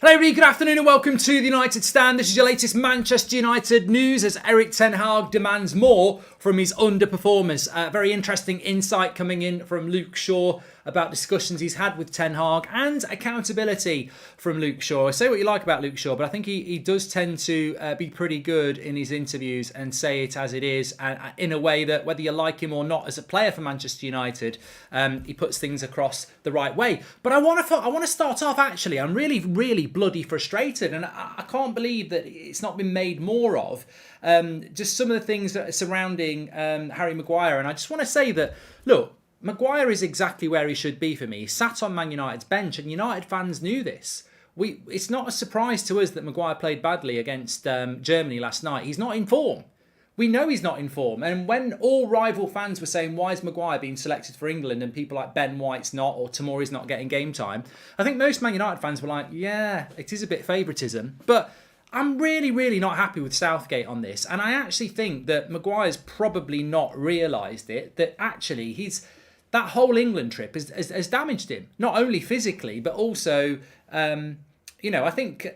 Hello everybody, good afternoon and welcome to the United Stand. This is your latest Manchester United news as Erik ten Hag demands more from his underperformers. Very interesting insight coming in from Luke Shaw about discussions he's had with Ten Hag and accountability from Luke Shaw. Say what you like about Luke Shaw, but I think he does tend to be pretty good in his interviews and say it as it is in a way that whether you like him or not as a player for Manchester United, he puts things across the right way. But I want to start off actually, I'm really bloody frustrated and I can't believe that it's not been made more of. Just some of the things that are surrounding Harry Maguire, and I just want to say that, look, Maguire is exactly where he should be for me. He sat on Man United's bench and United fans knew this. It's not a surprise to us that Maguire played badly against Germany last night. He's not in form. We know he's not in form. And when all rival fans were saying, why is Maguire being selected for England and people like Ben White's not or Tomori's not getting game time, I think most Man United fans were like, yeah, it is a bit favouritism. But I'm really not happy with Southgate on this. And I actually think that Maguire's probably not realised it, that actually that whole England trip has damaged him, not only physically, but also, I think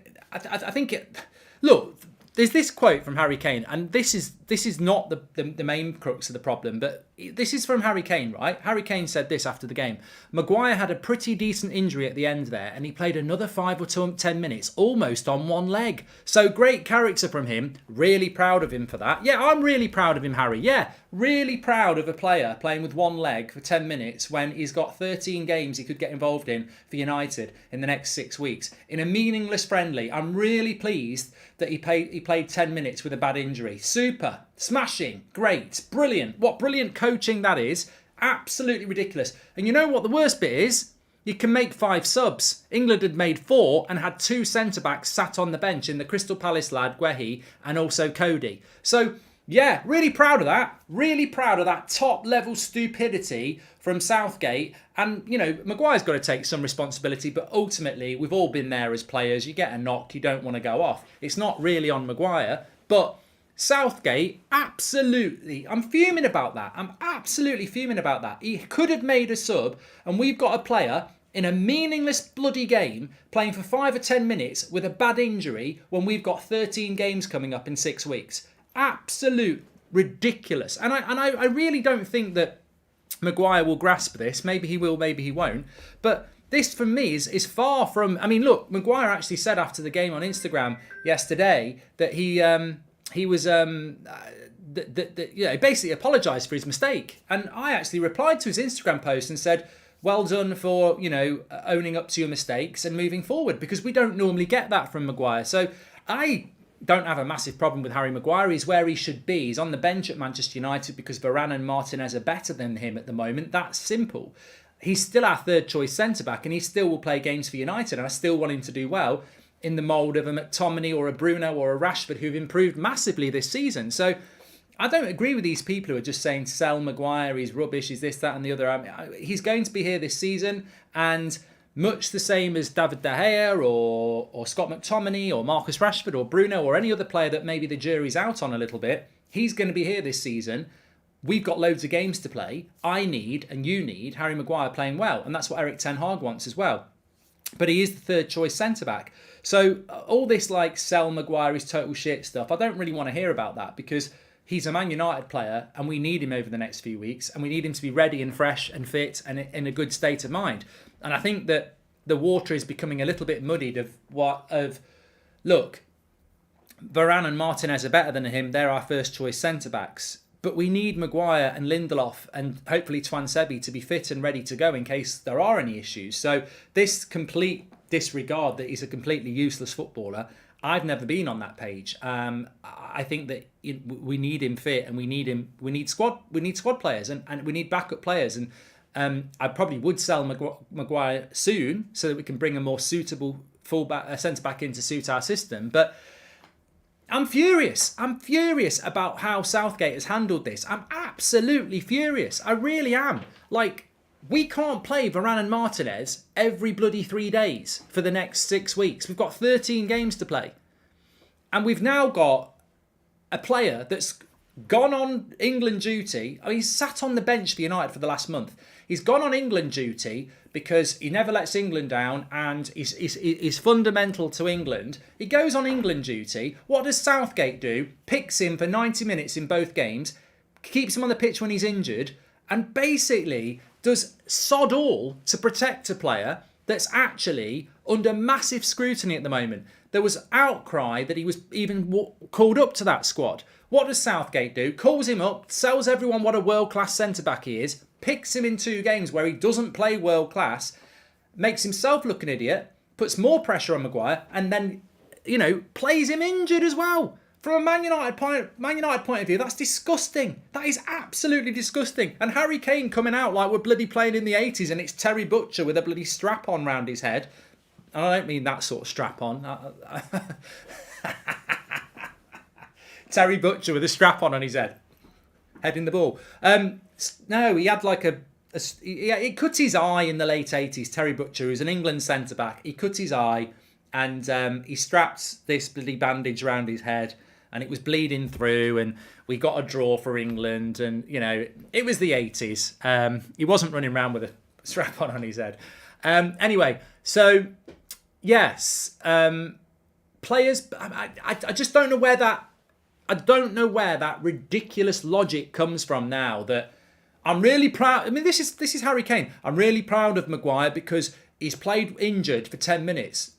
look, there's this quote from Harry Kane, and this is not the main crux of the problem, but this is from Harry Kane, right? Harry Kane said this after the game. Maguire had a pretty decent injury at the end there, and he played another 5 or 10 minutes, almost on one leg. So great character from him. Really proud of him for that. Yeah, I'm really proud of him, Harry. Yeah, really proud of a player playing with one leg for 10 minutes when he's got 13 games he could get involved in for United in the next 6 weeks. In a meaningless friendly, I'm really pleased that he played 10 minutes with a bad injury. Super. Smashing. Great. Brilliant. What brilliant coaching that is. Absolutely ridiculous. And you know what the worst bit is? You can make 5 subs. England had made 4 and had 2 centre-backs sat on the bench in the Crystal Palace lad, Guehi, and also Cody. So, yeah, really proud of that. Really proud of that top-level stupidity from Southgate. And, Maguire's got to take some responsibility, but ultimately, we've all been there as players. You get a knock, you don't want to go off. It's not really on Maguire, but Southgate, absolutely. I'm fuming about that. I'm absolutely fuming about that. He could have made a sub, and we've got a player in a meaningless bloody game playing for 5 or 10 minutes with a bad injury when we've got 13 games coming up in 6 weeks. Absolute ridiculous. And I really don't think that Maguire will grasp this. Maybe he will, maybe he won't. But this, for me, is far from... I mean, look, Maguire actually said after the game on Instagram yesterday that he was basically apologised for his mistake. And I actually replied to his Instagram post and said, well done for, owning up to your mistakes and moving forward, because we don't normally get that from Maguire. So I don't have a massive problem with Harry Maguire. He's where he should be. He's on the bench at Manchester United because Varane and Martinez are better than him at the moment. That's simple. He's still our third choice centre-back and he still will play games for United, and I still want him to do well in the mould of a McTominay or a Bruno or a Rashford who've improved massively this season. So I don't agree with these people who are just saying sell Maguire, he's rubbish, he's this, that and the other. I mean, he's going to be here this season, and much the same as David De Gea or Scott McTominay or Marcus Rashford or Bruno or any other player that maybe the jury's out on a little bit, he's going to be here this season. We've got loads of games to play. I need, and you need, Harry Maguire playing well. And that's what Erik ten Hag wants as well. But he is the third choice centre-back. So all this like sell Maguire is total shit stuff, I don't really want to hear about that, because he's a Man United player and we need him over the next few weeks, and we need him to be ready and fresh and fit and in a good state of mind. And I think that the water is becoming a little bit muddied look, Varane and Martinez are better than him. They're our first choice centre-backs. But we need Maguire and Lindelof and hopefully Twansebi to be fit and ready to go in case there are any issues. So this complete disregard that he's a completely useless footballer, I've never been on that page. I think that we need him fit, and we need squad players and we need backup players. And I probably would sell Maguire soon so that we can bring a more suitable fullback, centre back in to suit our system. But I'm furious. I'm furious about how Southgate has handled this. I'm absolutely furious. I really am. Like, we can't play Varane and Martinez every bloody 3 days for the next 6 weeks. We've got 13 games to play. And we've now got a player that's gone on England duty. I mean, he's sat on the bench for United for the last month. He's gone on England duty because he never lets England down and he's fundamental to England. He goes on England duty. What does Southgate do? Picks him for 90 minutes in both games, keeps him on the pitch when he's injured, and basically does sod all to protect a player that's actually under massive scrutiny at the moment. There was outcry that he was even called up to that squad. What does Southgate do? Calls him up, tells everyone what a world-class centre-back he is, picks him in 2 games where he doesn't play world-class, makes himself look an idiot, puts more pressure on Maguire, and then, plays him injured as well. From a Man United point of view, that's disgusting. That is absolutely disgusting. And Harry Kane coming out like we're bloody playing in the 80s and it's Terry Butcher with a bloody strap-on round his head. And I don't mean that sort of strap-on. Terry Butcher with a strap-on his head. Heading the ball. No, he had like he cut his eye in the late 80s. Terry Butcher, who's an England centre-back. He cut his eye and he strapped this bloody bandage around his head and it was bleeding through and we got a draw for England and, it was the 80s. He wasn't running around with a strap-on his head. Anyway, so, yes. Players, I just don't know where that... I don't know where that ridiculous logic comes from now that I'm really proud. I mean, this is Harry Kane. I'm really proud of Maguire because he's played injured for 10 minutes.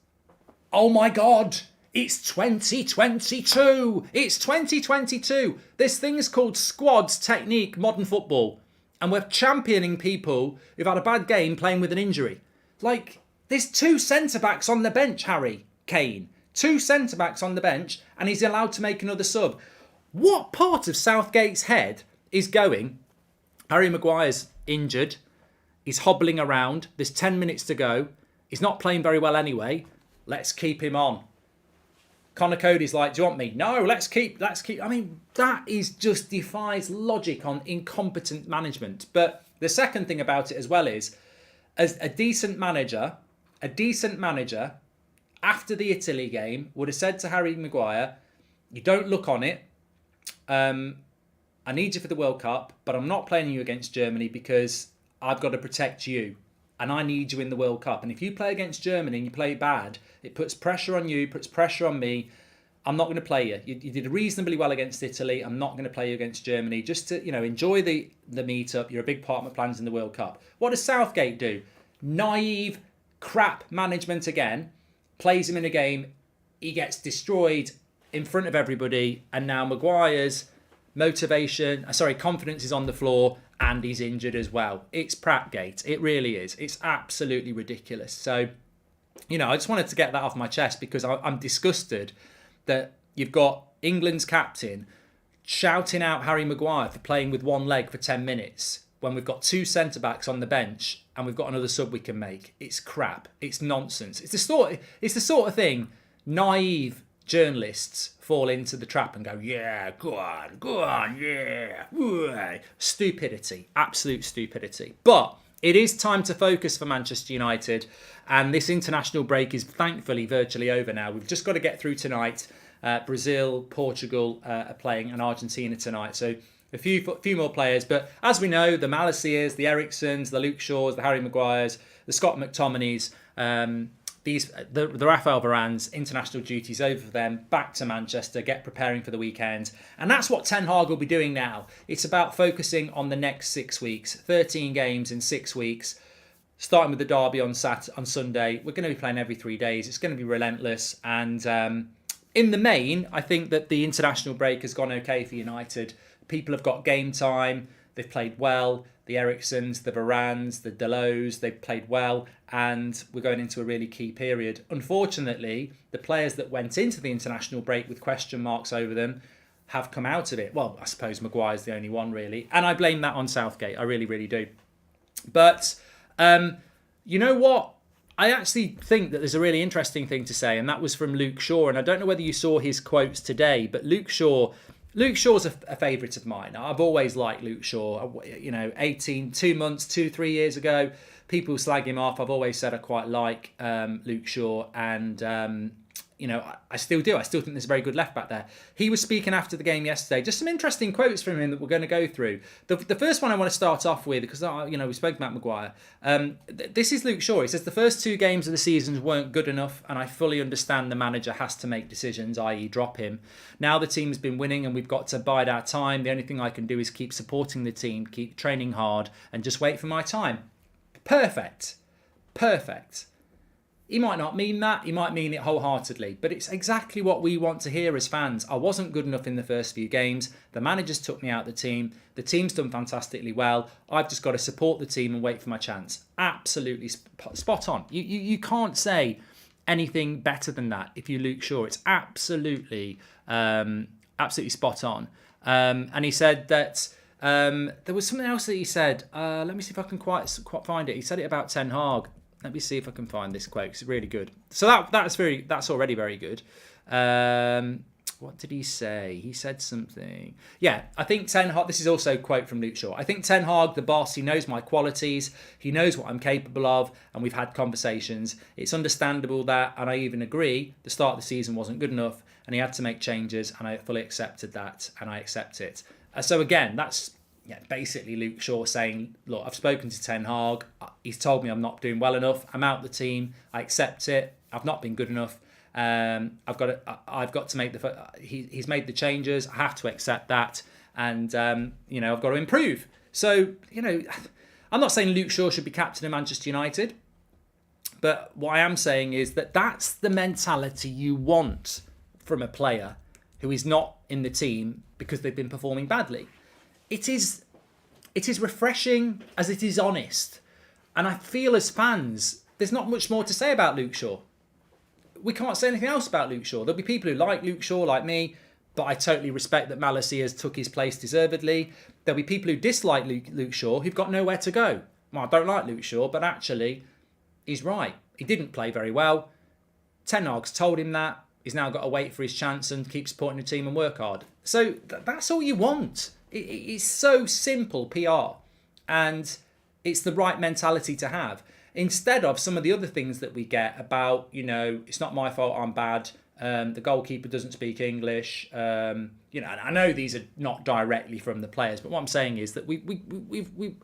Oh my God, it's 2022. It's 2022. This thing is called squads technique, modern football. And we're championing people who've had a bad game playing with an injury. Like, there's 2 centre-backs on the bench, Harry Kane. 2 centre-backs on the bench and he's allowed to make another sub. What part of Southgate's head is going, Harry Maguire's injured, he's hobbling around, there's 10 minutes to go, he's not playing very well anyway, let's keep him on. Connor Cody's like, do you want me? No, let's keep. I mean, that is just defies logic on incompetent management. But the second thing about it as well is, as a decent manager, after the Italy game, would have said to Harry Maguire, you don't look on it. I need you for the World Cup, but I'm not playing you against Germany because I've got to protect you. And I need you in the World Cup. And if you play against Germany and you play bad, it puts pressure on you, puts pressure on me. I'm not going to play you. You did reasonably well against Italy. I'm not going to play you against Germany. Just to, enjoy the meet-up. You're a big part of my plans in the World Cup. What does Southgate do? Naive, crap management again. Plays him in a game, he gets destroyed in front of everybody, and now Maguire's confidence is on the floor, and he's injured as well. It's Prattgate. It really is. It's absolutely ridiculous. So, I just wanted to get that off my chest because I'm disgusted that you've got England's captain shouting out Harry Maguire for playing with one leg for 10 minutes when we've got 2 centre-backs on the bench and we've got another sub we can make. It's crap. It's nonsense. It's the sort of thing naive journalists fall into the trap and go, yeah, go on, yeah. Stupidity. Absolute stupidity. But it is time to focus for Manchester United, and this international break is thankfully virtually over now. We've just got to get through tonight. Brazil, Portugal are playing, and Argentina tonight. So a few more players, but as we know, the Malacias, the Ericssons, the Luke Shaws, the Harry Maguires, the Scott McTominays, the Rafael Varanes, international duties over for them, back to Manchester, get preparing for the weekend. And that's what Ten Hag will be doing now. It's about focusing on the next 6 weeks, 13 games in 6 weeks, starting with the derby on Sunday. We're going to be playing every 3 days. It's going to be relentless. And in the main, I think that the international break has gone okay for United. People have got game time. They've played well. The Ericssons, the Varanes, the Delos, they've played well. And we're going into a really key period. Unfortunately, the players that went into the international break with question marks over them have come out of it. Well, I suppose Maguire's the only one, really. And I blame that on Southgate. I really, really do. But you know what? I actually think that there's a really interesting thing to say, and that was from Luke Shaw. And I don't know whether you saw his quotes today, but Luke Shaw's a favourite of mine. I've always liked Luke Shaw. 3 years ago, people slag him off. I've always said I quite like Luke Shaw, and I still do. I still think there's a very good left back there. He was speaking after the game yesterday. Just some interesting quotes from him that we're going to go through. The first one I want to start off with, because we spoke about Maguire. This is Luke Shaw. He says the first 2 games of the season weren't good enough, and I fully understand the manager has to make decisions, i.e. drop him. Now the team's been winning and we've got to bide our time. The only thing I can do is keep supporting the team, keep training hard, and just wait for my time. Perfect. He might not mean that, he might mean it wholeheartedly, but it's exactly what we want to hear as fans. I wasn't good enough in the first few games. The managers took me out of the team. The team's done fantastically well. I've just got to support the team and wait for my chance. Absolutely spot on. You can't say anything better than that if you're Luke Shaw. It's absolutely spot on. And he said that there was something else that he said. Let me see if I can quite find it. He said it about Ten Hag. Let me see if I can find this quote. It's really good. So that's already very good. What did he say? He said something. Yeah, I think Ten Hag. This is also a quote from Luke Shaw. I think Ten Hag, the boss, he knows my qualities. He knows what I'm capable of, and we've had conversations. It's understandable that, and I even agree, the start of the season wasn't good enough, and he had to make changes, and I fully accepted that, and I accept it. So again, that's basically Luke Shaw saying, look, I've spoken to Ten Hag. He's told me I'm not doing well enough. I'm out the team. I accept it. I've not been good enough. I've got to make he's made the changes. I have to accept that. And, I've got to improve. So, I'm not saying Luke Shaw should be captain of Manchester United. But what I am saying is that that's the mentality you want from a player who is not in the team because they've been performing badly. It is refreshing as it is honest. And I feel as fans, there's not much more to say about Luke Shaw. We can't say anything else about Luke Shaw. There'll be people who like Luke Shaw, like me, but I totally respect that Malacia took his place deservedly. There'll be people who dislike Luke Shaw who've got nowhere to go. Well, I don't like Luke Shaw, but actually, he's right. He didn't play very well. Ten Hag's told him that. He's now got to wait for his chance and keep supporting the team and work hard. So that's all you want. It's so simple, PR. And it's the right mentality to have. Instead of some of the other things that we get about, it's not my fault, I'm bad. The goalkeeper doesn't speak English. And I know these are not directly from the players, but what I'm saying is that we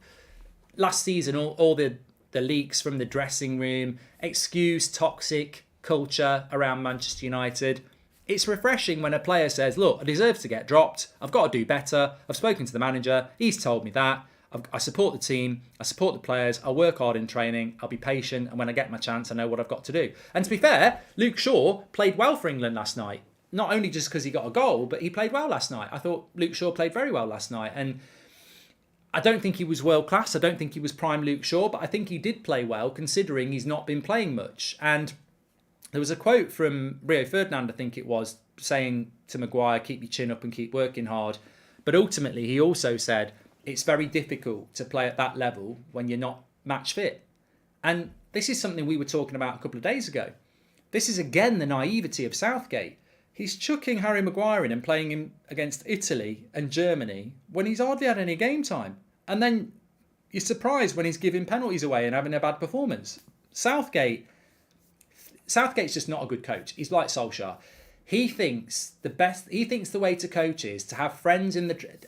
last season, all the leaks from the dressing room, excuse toxic culture around Manchester United. It's refreshing when a player says, look, I deserve to get dropped. I've got to do better. I've spoken to the manager. He's told me that. I support the team. I support the players. I'll work hard in training. I'll be patient. And when I get my chance, I know what I've got to do. And to be fair, Luke Shaw played well for England last night. Not only just because he got a goal, but he played well last night. I thought Luke Shaw played very well last night. And I don't think he was world class. I don't think he was prime Luke Shaw, but I think he did play well considering he's not been playing much. And there was a quote from Rio Ferdinand, I think it was, saying to Maguire, keep your chin up and keep working hard. But ultimately, he also said, it's very difficult to play at that level when you're not match fit. And this is something we were talking about a couple of days ago. This is, again, the naivety of Southgate. He's chucking Harry Maguire in and playing him against Italy and Germany when he's hardly had any game time. And then you're surprised when he's giving penalties away and having a bad performance. Southgate's just not a good coach. He's like Solskjaer. He thinks the way to coach is to have friends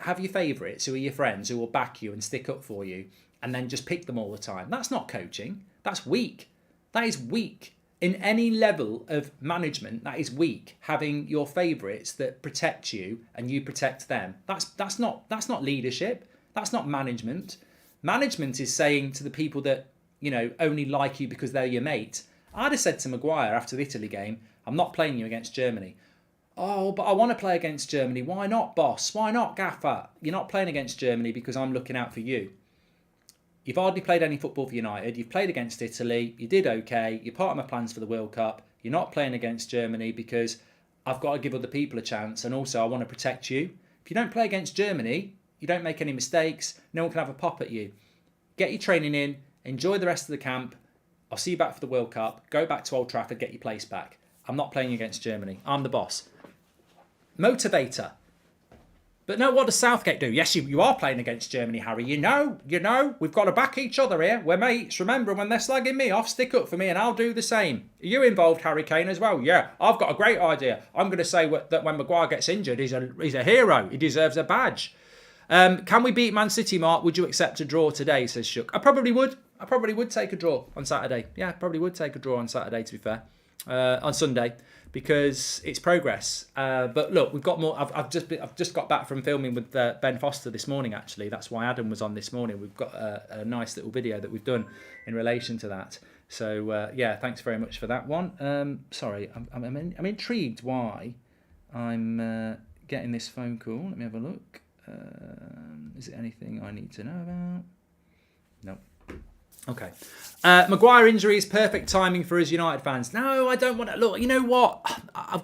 have your favourites who are your friends who will back you and stick up for you, and then just pick them all the time. That's not coaching. That's weak. That is weak. In any level of management, that is weak. Having your favourites that protect you and you protect them. That's not leadership. That's not management. Management is saying to the people that, only like you because they're your mate. I'd have said to Maguire after the Italy game, I'm not playing you against Germany. Oh, but I want to play against Germany. Why not, boss? Why not, gaffer? You're not playing against Germany because I'm looking out for you. You've hardly played any football for United. You've played against Italy. You did okay. You're part of my plans for the World Cup. You're not playing against Germany because I've got to give other people a chance. And also I want to protect you. If you don't play against Germany, you don't make any mistakes. No one can have a pop at you. Get your training in. Enjoy the rest of the camp. I'll see you back for the World Cup. Go back to Old Trafford, get your place back. I'm not playing against Germany. I'm the boss. Motivator. But no, what does Southgate do? Yes, you are playing against Germany, Harry. You know, we've got to back each other here. We're mates. Remember, when they're slagging me off, stick up for me and I'll do the same. Are you involved, Harry Kane, as well? Yeah, I've got a great idea. I'm going to say that when Maguire gets injured, he's a hero. He deserves a badge. Can we beat Man City, Mark? Would you accept a draw today, says Shook. I probably would. I probably would take a draw on Saturday. Yeah, I probably would take a draw on Saturday, to be fair. On Sunday. Because it's progress. But look, we've got more. I've just got back from filming with Ben Foster this morning. Actually, that's why Adam was on this morning. We've got a nice little video that we've done in relation to that. So yeah, thanks very much for that one. Sorry, I'm intrigued why I'm getting this phone call. Let me have a look. Is it anything I need to know about? No. Okay. Maguire injury is perfect timing for us United fans. No, I don't want to. Look, you know what? I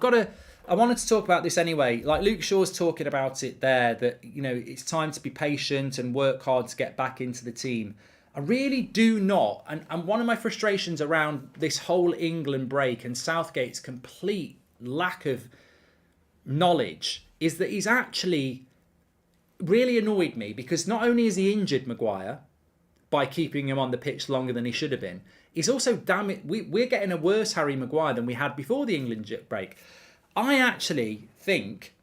wanted to talk about this anyway. Like Luke Shaw's talking about it there, that, you know, it's time to be patient and work hard to get back into the team. I really do not. And one of my frustrations around this whole England break and Southgate's complete lack of knowledge is that he's actually really annoyed me, because not only is he injured Maguire by keeping him on the pitch longer than he should have been, he's also, damn it, we're getting a worse Harry Maguire than we had before the England break. I actually think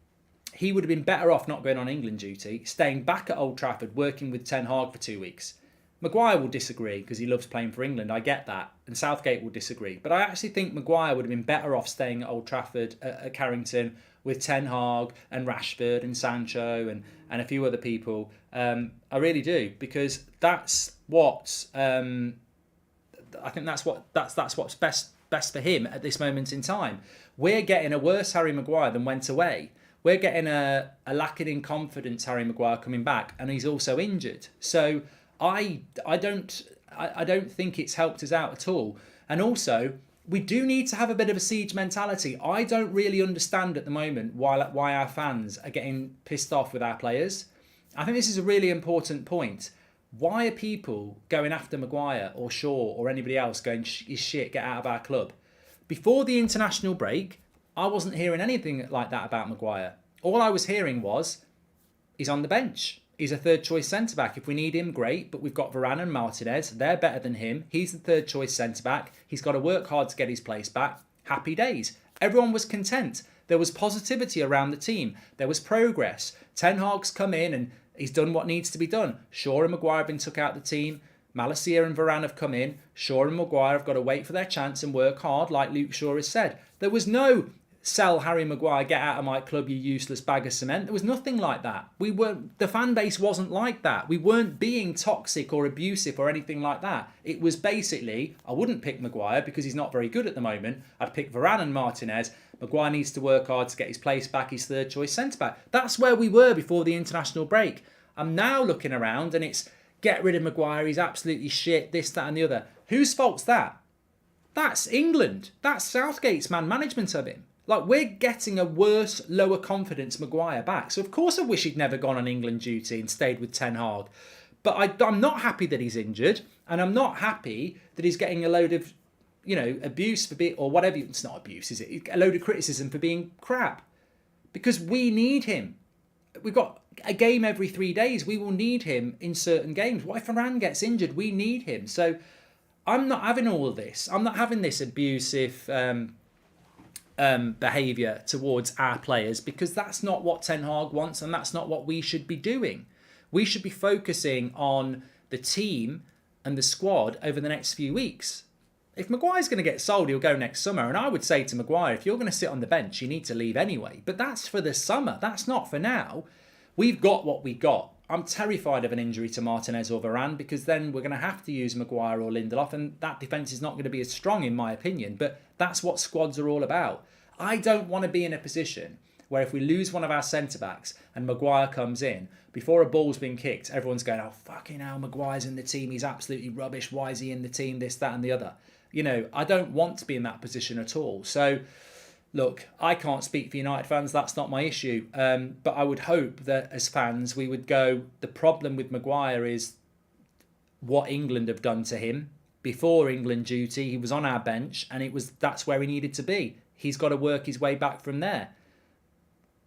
he would have been better off not going on England duty, staying back at Old Trafford, working with Ten Hag for 2 weeks. Maguire will disagree because he loves playing for England. I get that. And Southgate will disagree. But I actually think Maguire would have been better off staying at Old Trafford, at Carrington, with Ten Hag and Rashford and Sancho and a few other people. I really do, because that's what I think that's what's best for him at this moment in time. We're getting a worse Harry Maguire than went away. We're getting a lacking in confidence Harry Maguire coming back, and he's also injured. So I don't think it's helped us out at all. And also, we do need to have a bit of a siege mentality. I don't really understand at the moment why our fans are getting pissed off with our players. I think this is a really important point. Why are people going after Maguire or Shaw or anybody else going, "Is shit, get out of our club"? Before the international break, I wasn't hearing anything like that about Maguire. All I was hearing was, he's on the bench. He's a third choice centre back. If we need him, great. But we've got Varane and Martinez. They're better than him. He's the third choice centre back. He's got to work hard to get his place back. Happy days. Everyone was content. There was positivity around the team. There was progress. Ten Hag's come in and he's done what needs to be done. Shaw and Maguire have been took out of the team. Malacia and Varane have come in. Shaw and Maguire have got to wait for their chance and work hard, like Luke Shaw has said. There was no "sell Harry Maguire, get out of my club, you useless bag of cement." There was nothing like that. The fan base wasn't like that. We weren't being toxic or abusive or anything like that. It was basically, I wouldn't pick Maguire because he's not very good at the moment. I'd pick Varane and Martinez. Maguire needs to work hard to get his place back, his third choice centre back. That's where we were before the international break. I'm now looking around and it's, get rid of Maguire, he's absolutely shit, this, that and the other. Whose fault's that? That's England. That's Southgate's management of him. Like, we're getting a worse, lower confidence Maguire back. So, of course, I wish he'd never gone on England duty and stayed with Ten Hag. But I'm not happy that he's injured. And I'm not happy that he's getting a load of, abuse for being, or whatever. It's not abuse, is it? A load of criticism for being crap. Because we need him. We've got a game every 3 days. We will need him in certain games. What if Varane gets injured? We need him. So, I'm not having all of this. I'm not having this abusive behaviour towards our players, because that's not what Ten Hag wants and that's not what we should be doing. We should be focusing on the team and the squad over the next few weeks. If Maguire's going to get sold, he'll go next summer. And I would say to Maguire, if you're going to sit on the bench, you need to leave anyway. But that's for the summer. That's not for now. We've got what we got. I'm terrified of an injury to Martinez or Varane, because then we're going to have to use Maguire or Lindelof, and that defence is not going to be as strong, in my opinion. But that's what squads are all about. I don't want to be in a position where if we lose one of our centre-backs and Maguire comes in, before a ball's been kicked, everyone's going, "Oh, fucking hell, Maguire's in the team. He's absolutely rubbish. Why is he in the team? This, that and the other." I don't want to be in that position at all. So, look, I can't speak for United fans. That's not my issue. But I would hope that as fans, we would go, the problem with Maguire is what England have done to him. Before England duty, he was on our bench and that's where he needed to be. He's got to work his way back from there.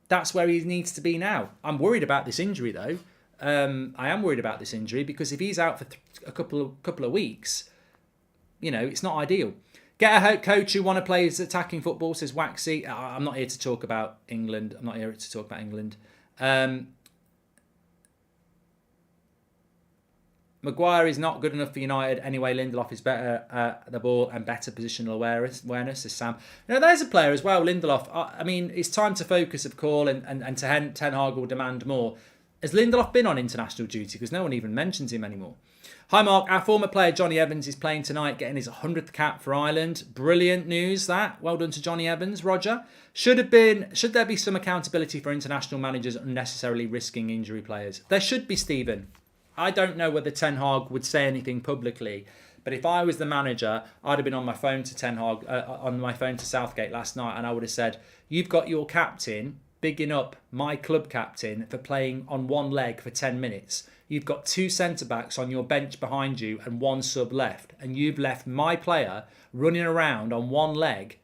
That's where he needs to be now. I'm worried about this injury, though. I am worried about this injury because if he's out for a couple of weeks, it's not ideal. Get a coach who want to play his attacking football, says Waxy. I'm not here to talk about England. Maguire is not good enough for United anyway. Lindelof is better at the ball and better positional awareness, says Sam. There's a player as well, Lindelof. I mean, it's time to focus, of course, and Ten Hag will demand more. Has Lindelof been on international duty? Because no one even mentions him anymore. Hi, Mark. Our former player, Johnny Evans, is playing tonight, getting his 100th cap for Ireland. Brilliant news, that. Well done to Johnny Evans, Roger. Should there be some accountability for international managers unnecessarily risking injury players? There should be, Stephen. I don't know whether Ten Hag would say anything publicly, but if I was the manager, I'd have been on my phone to Ten Hag, on my phone to Southgate last night, and I would have said, "You've got your captain bigging up my club captain for playing on one leg for 10 minutes. You've got 2 centre-backs on your bench behind you and 1 sub left, and you've left my player running around on one leg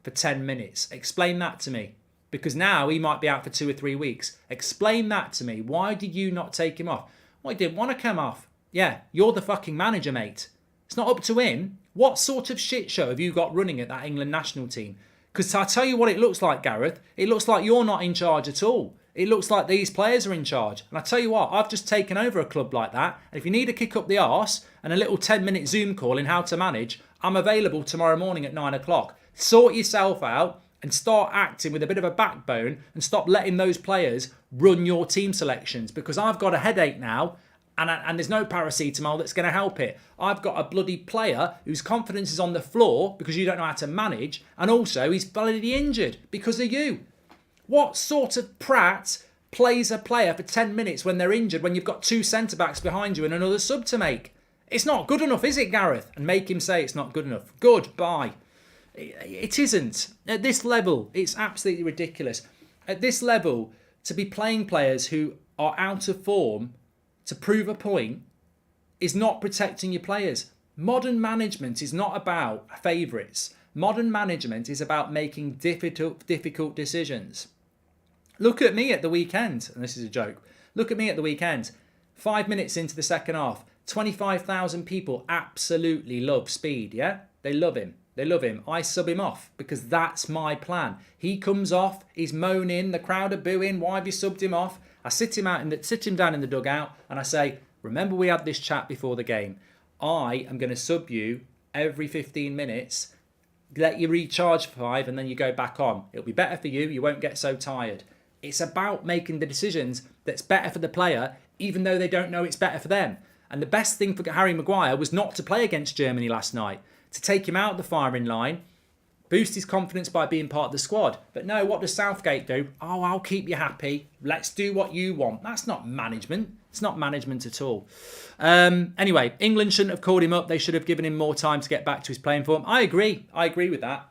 for 10 minutes. Explain that to me, because now he might be out for 2 or 3 weeks. Explain that to me. Why did you not take him off?" Well, he didn't want to come off. Yeah, you're the fucking manager, mate. It's not up to him. What sort of shit show have you got running at that England national team? Because I tell you what it looks like, Gareth. It looks like you're not in charge at all. It looks like these players are in charge. And I tell you what, I've just taken over a club like that. And if you need a kick up the arse and a little 10-minute Zoom call in how to manage, I'm available tomorrow morning at 9 o'clock. Sort yourself out and start acting with a bit of a backbone and stop letting those players run your team selections, because I've got a headache now and there's no paracetamol that's going to help it. I've got a bloody player whose confidence is on the floor because you don't know how to manage, and also he's bloody injured because of you. What sort of prat plays a player for 10 minutes when they're injured when you've got 2 centre-backs behind you and another sub to make? It's not good enough, is it, Gareth? And make him say it's not good enough. Goodbye. It isn't. At this level, it's absolutely ridiculous. At this level, to be playing players who are out of form to prove a point is not protecting your players. Modern management is not about favourites. Modern management is about making difficult decisions. Look at me at the weekend, and this is a joke. Look at me at the weekend. 5 minutes into the second half, 25,000 people absolutely love Speed, yeah? They love him. They love him. I sub him off because that's my plan. He comes off, he's moaning, the crowd are booing, why have you subbed him off? I sit him down in the dugout and I say, remember we had this chat before the game. I am going to sub you every 15 minutes, let you recharge for 5 and then you go back on. It'll be better for you. You won't get so tired. It's about making the decisions that's better for the player, even though they don't know it's better for them. And the best thing for Harry Maguire was not to play against Germany last night, to take him out of the firing line, boost his confidence by being part of the squad. But no, what does Southgate do? Oh, I'll keep you happy. Let's do what you want. That's not management. It's not management at all. Anyway, England shouldn't have called him up. They should have given him more time to get back to his playing form. I agree. I agree with that.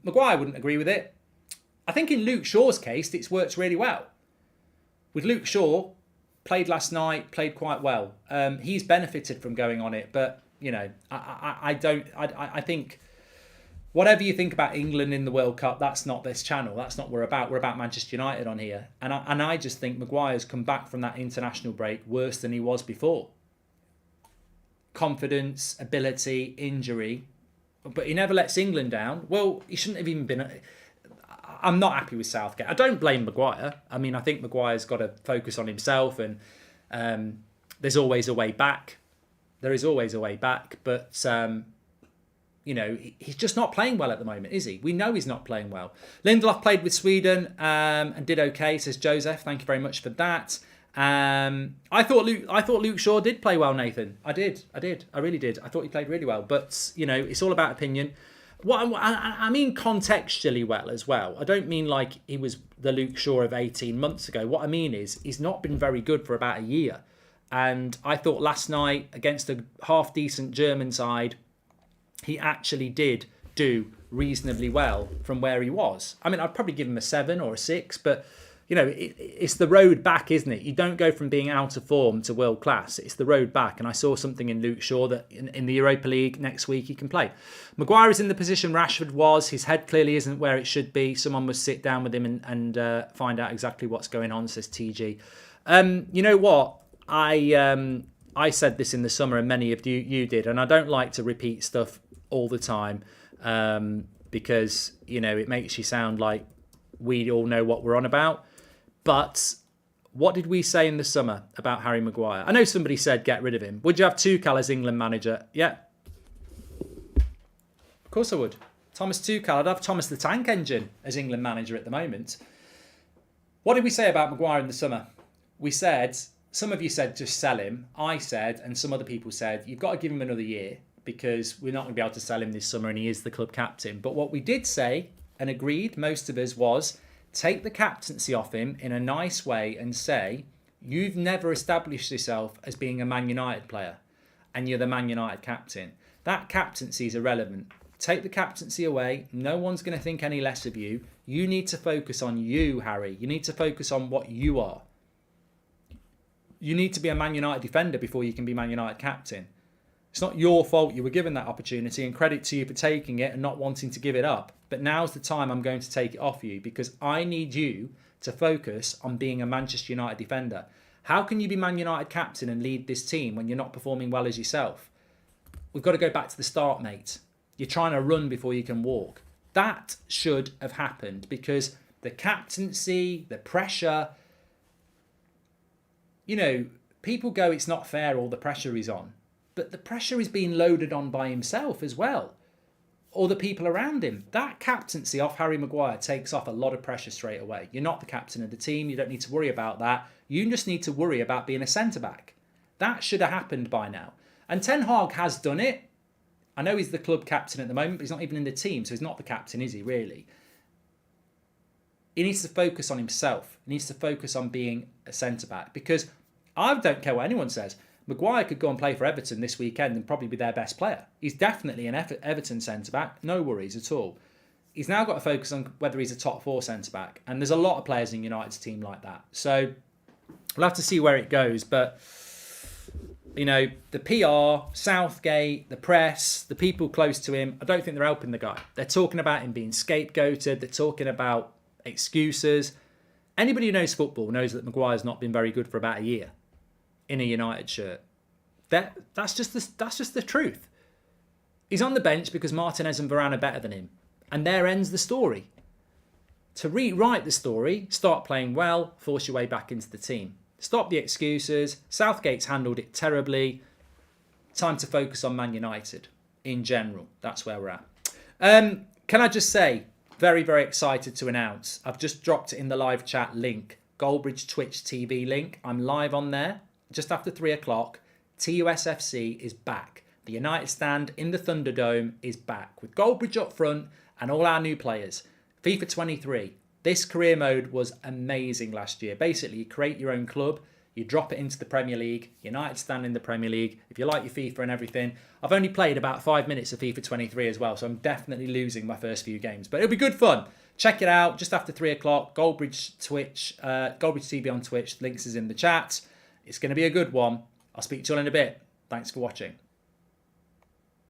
Maguire wouldn't agree with it. I think in Luke Shaw's case, it's worked really well. With Luke Shaw, played last night, played quite well. He's benefited from going on it, but I think whatever you think about England in the World Cup, that's not this channel. That's not what we're about. We're about Manchester United on here. And I just think Maguire's come back from that international break worse than he was before. Confidence, ability, injury. But he never lets England down. Well, he shouldn't have even been... I'm not happy with Southgate. I don't blame Maguire. I mean, I think Maguire's got to focus on himself, and there's always a way back. There is always a way back, but he's just not playing well at the moment, is he? We know he's not playing well. Lindelof played with Sweden and did okay, says Joseph. Thank you very much for that. I thought Luke Shaw did play well, Nathan. I did. I really did. I thought he played really well, but it's all about opinion. I mean contextually well as well. I don't mean like he was the Luke Shaw of 18 months ago. What I mean is he's not been very good for about a year. And I thought last night against a half-decent German side, he actually did do reasonably well from where he was. I mean, I'd probably give him a 7 or a 6, but, it's the road back, isn't it? You don't go from being out of form to world class. It's the road back. And I saw something in Luke Shaw that in the Europa League next week he can play. Maguire is in the position Rashford was. His head clearly isn't where it should be. Someone must sit down with him and find out exactly what's going on, says TG. You know what? I said this in the summer and many of you did. And I don't like to repeat stuff all the time because, it makes you sound like we all know what we're on about. But what did we say in the summer about Harry Maguire? I know somebody said get rid of him. Would you have Tuchel as England manager? Yeah. Of course I would. Thomas Tuchel. I'd have Thomas the Tank Engine as England manager at the moment. What did we say about Maguire in the summer? We said, some of you said just sell him. I said, and some other people said, you've got to give him another year because we're not going to be able to sell him this summer and he is the club captain. But what we did say and agreed, most of us, was take the captaincy off him in a nice way and say, you've never established yourself as being a Man United player and you're the Man United captain. That captaincy is irrelevant. Take the captaincy away. No one's going to think any less of you. You need to focus on you, Harry. You need to focus on what you are. You need to be a Man United defender before you can be Man United captain. It's not your fault you were given that opportunity, and credit to you for taking it and not wanting to give it up. But now's the time I'm going to take it off you because I need you to focus on being a Manchester United defender. How can you be Man United captain and lead this team when you're not performing well as yourself? We've got to go back to the start, mate. You're trying to run before you can walk. That should have happened because the captaincy, the pressure, people go, it's not fair, all the pressure is on. But the pressure is being loaded on by himself as well, or the people around him. That captaincy off Harry Maguire takes off a lot of pressure straight away. You're not the captain of the team. You don't need to worry about that. You just need to worry about being a centre-back. That should have happened by now. And Ten Hag has done it. I know he's the club captain at the moment, but he's not even in the team, so he's not the captain, is he, really? He needs to focus on himself. He needs to focus on being a centre-back because I don't care what anyone says. Maguire could go and play for Everton this weekend and probably be their best player. He's definitely an Everton centre-back. No worries at all. He's now got to focus on whether he's a top 4 centre-back. And there's a lot of players in United's team like that. So we'll have to see where it goes. But, the PR, Southgate, the press, the people close to him, I don't think they're helping the guy. They're talking about him being scapegoated. They're talking about excuses. Anybody who knows football knows that Maguire's not been very good for about a year in a United shirt. That's just the truth. He's on the bench because Martinez and Varane are better than him. And there ends the story. To rewrite the story, start playing well, force your way back into the team. Stop the excuses. Southgate's handled it terribly. Time to focus on Man United in general. That's where we're at. Can I just say, very, very excited to announce, I've just dropped it in the live chat link, Goldbridge Twitch TV link. I'm live on there. Just after 3 o'clock, TUSFC is back. The United stand in the Thunderdome is back with Goldbridge up front and all our new players. FIFA 23. This career mode was amazing last year. Basically, you create your own club, you drop it into the Premier League, United stand in the Premier League. If you like your FIFA and everything, I've only played about 5 minutes of FIFA 23 as well, so I'm definitely losing my first few games. But it'll be good fun. Check it out just after 3 o'clock, Goldbridge TV on Twitch. Links is in the chat. It's going to be a good one. I'll speak to you all in a bit. Thanks for watching.